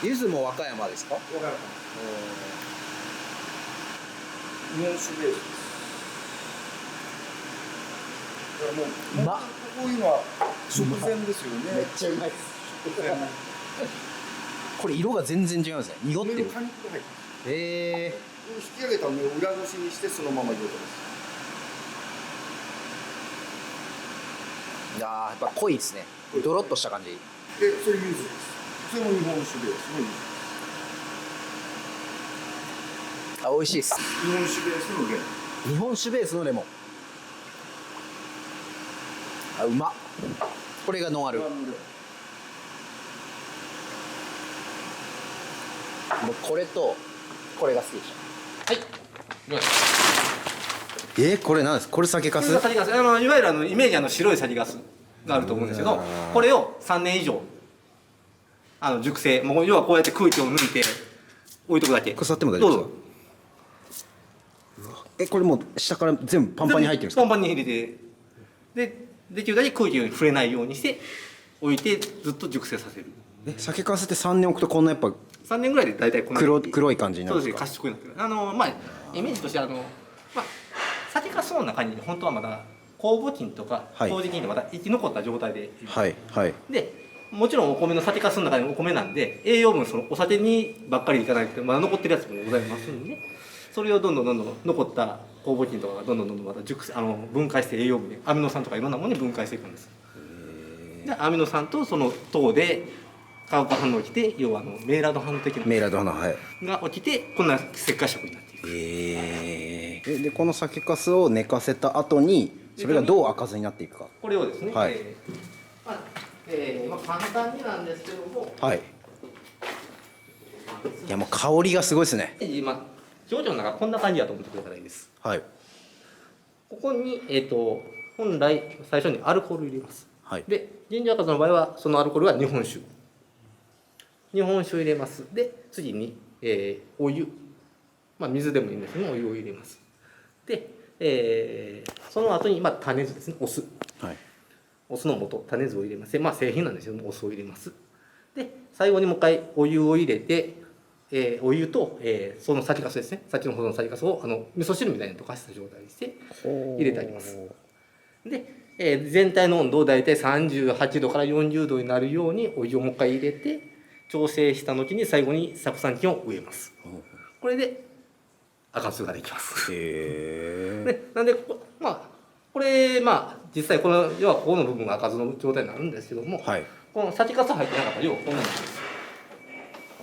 柚子も和歌山ですか。和歌山。日本酒ベースです。だからもうこういうのは食前ですよね。めっちゃうまいです。これ色が全然違うんですね。濁ってる。果肉が入ってます。引き上げた梅を裏ごしにしてそのまま入れてます。いやーやっぱ濃いですね。ドロッとした感じ。で、それ柚子です。それも日本酒ベースの柚子。美味しいです。日本酒ベースのレモン。日本酒ベースのレモン。うまっ。これがノンアル。もうこれとこれが好きでした。はい。これなんですか。これ酒粕。酒粕。いわゆるイメージ白い酒粕があると思うんですけど、これを3年以上熟成、もう要はこうやって空気を抜いて置いとくだけ。腐っても大丈夫ですか。これもう下から全部パンパンに入ってるんですか。パンパンに入れて、でできるだけ空気に触れないようにして置いてずっと熟成させる。酒粕って3年置くとこんなやっぱ3年ぐらいで大体この黒い感じになるんですか。そうですね、褐色になってる。まあイメージとして酒粕の中に本当はまだ酵母菌とか麹菌がまだ生き残った状態でいる。でもちろんお米の酒粕の中にお米なんで栄養分そのお酒にばっかりいかないとまだ残ってるやつもございますんで、ね、それをどんどん残った酵母菌とかがどんどんまた分解して栄養分でアミノ酸とかいろんなものに分解していくんです。でアミノ酸とその糖で化学反応が起きて、要はメイラード反応的なが起きてこんな石灰色になっていく。でこの酒粕を寝かせた後にそれがどう赤酢になっていくか。これをですね、簡単になんですけども、いやもう香りがすごいですね。今表情の中こんな感じだと思ってくれたらいいです。ここに本来最初にアルコールを入れます。でジンジャー赤酢の場合はそのアルコールは日本酒を入れます。で次に、お湯、水でもいいんですけどお湯を入れます。で、その後に種酢ですね、お酢、お酢の素、種酢を入れます。製品なんですけどもお酢を入れます。で最後にもう一回お湯を入れて、お湯と、その酒粕ですね、先ほどの酒粕を味噌汁みたいに溶かした状態にして入れてあります。で全体の温度を大体38度から40度になるようにお湯をもう一回入れて調整した後に最後に酢酸菌を植えます。これで赤酢ができます。なんでこれ実際この要はここの部分が赤酢の状態になるんですけども、この酒粕入ってなかったら要はこんなのです。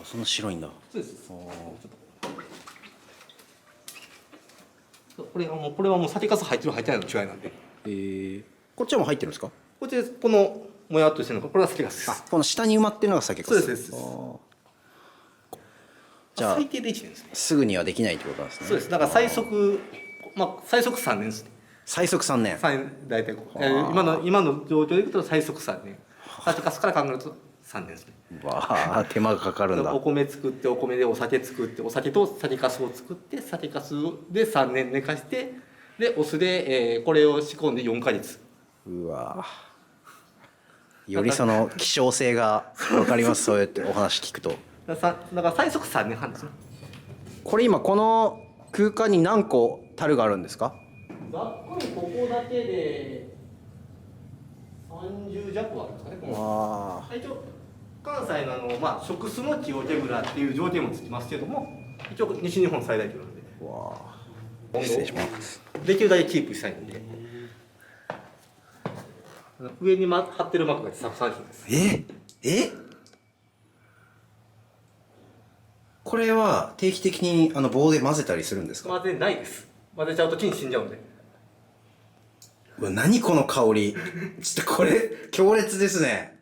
そんな白いんだ。そうです。これはもう酒粕入ってる入ってないの違いなんで。こっちはもう入ってるんですか？こっちこのもやっとしてるのがこれは酒粕です。この下に埋まってるのが酒粕。そうです。じゃあ最低で1年ですね。すぐにはできないってことなんですね。そうです。だから最速3年ですね。最速3年。大体今の状況でいくと最速3年。酒粕から考えると3年ですね。わあ、手間がかかるんだ。お米作ってお米でお酒作ってお酒と酒粕を作って酒粕で3年寝かしてでお酢で、これを仕込んで4ヶ月。うわ。よりその希少性が分かります。そうやってお話聞くと。だから最速3年半ですね。これ今この空間に何個樽があるんですか？ざっくりここだけで30弱はあるんですかね。一応関西の食酢の木桶蔵っていう条件もつきますけども、一応西日本最大級なんで。失礼します。できるだけキープしたいんで。上に貼ってる膜が酢酸菌です。これは定期的に棒で混ぜたりするんですか？混ぜないです。混ぜちゃうと菌死んじゃうんで。うわ、何この香り。ちょっとこれ強烈ですね。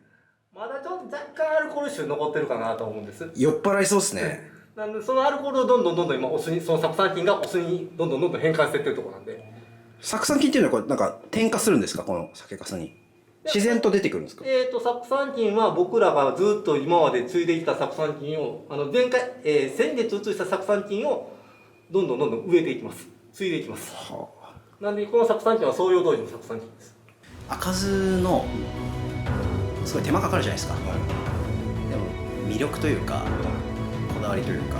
まだちょっと若干アルコール臭残ってるかなと思うんです。酔っ払いそうですね。なんでそのアルコールをどんどん今お酢にその酢酸菌がお酢にどんどん変換していってるところなんで。酢酸菌っていうのはこれなんか添加するんですか？この酒粕に。自然と出てくるんですか？酢酸菌は僕らがずっと今まで継いできた酢酸菌を先月移した酢酸菌をどんどん植えていきます。継いでいきます。なんでこの酢酸菌は創業当時の酢酸菌です。赤酢のすごい手間かかるじゃないですか。でも魅力というかこだわりというか、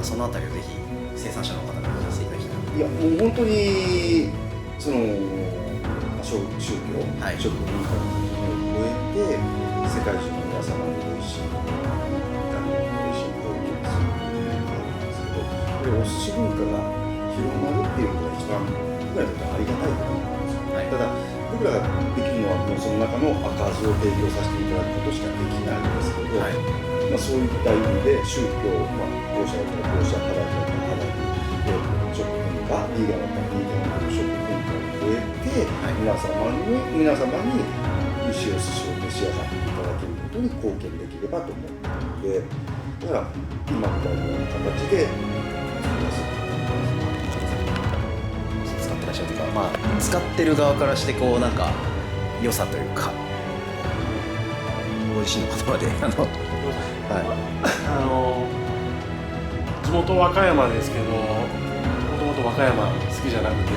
そのあたりをぜひ生産者の方に聞かせていただきたい。いやもう本当にその宗教、食文化の垣根を越えて世界中の皆様に美味しい料理をすることがあるんですけど、これお寿司文化が広まるっていうのが一番僕らにとってありがたいことなんですよ。ただ僕らができるのはもうその中の赤酢を提供させていただくことしかできないんですけど、そういった意味で宗教、当社だったら当社、肌だったら肌で食文化、ビーガンだったらビーガンの食文化を超えて、皆様に美味しいお寿司を召し上がっていただけることに貢献できればと思っているので、だから今みたいな形で使ってらっしゃるというか、使ってる側からしてこうなんか良さというかご自身の言葉で地元和歌山ですけど、もともと和歌山好きじゃなくて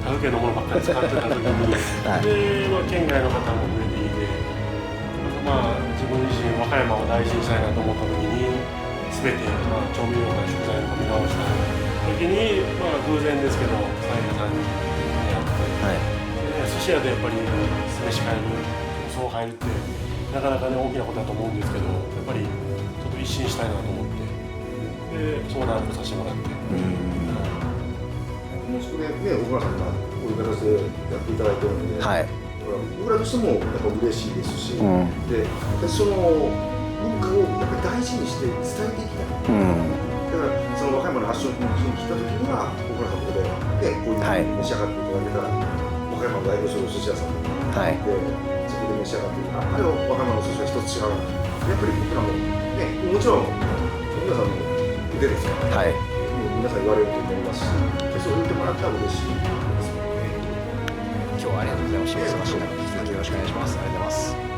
他府県のものばっかり使ってた時に県外の方も増えていて、自分自身和歌山を大事にしたいなと思った時に全て調味料から食材を見直した時に、偶然ですけどサイヤさんに出会って、寿司屋でやっぱり酢飯買えるそう入るってなかなかね大きなことだと思うんですけど、やっぱりちょっと一新したいなと思ってで相談をさせてもらって。それで小倉さんがこういう形でやっていただいてるので、僕らとしてもやっぱ嬉しいですし、でその文化をやっぱり大事にして伝えていきたい。だからその和歌山の発祥の地に来た時には小倉さんここで、こういうふうに召し上がっていただけたら、和歌山を代表するお寿司屋さんで、そこで召し上がっていたら、和歌山の寿司は一つ違うな。やっぱり僕らももちろん皆さんの腕ですから、皆さん言われると思いますし、そう言ってもらったら嬉しいですね。今日はありがとうございました。忙しい中、引き続きよろしくお願いします。ありがとうございます。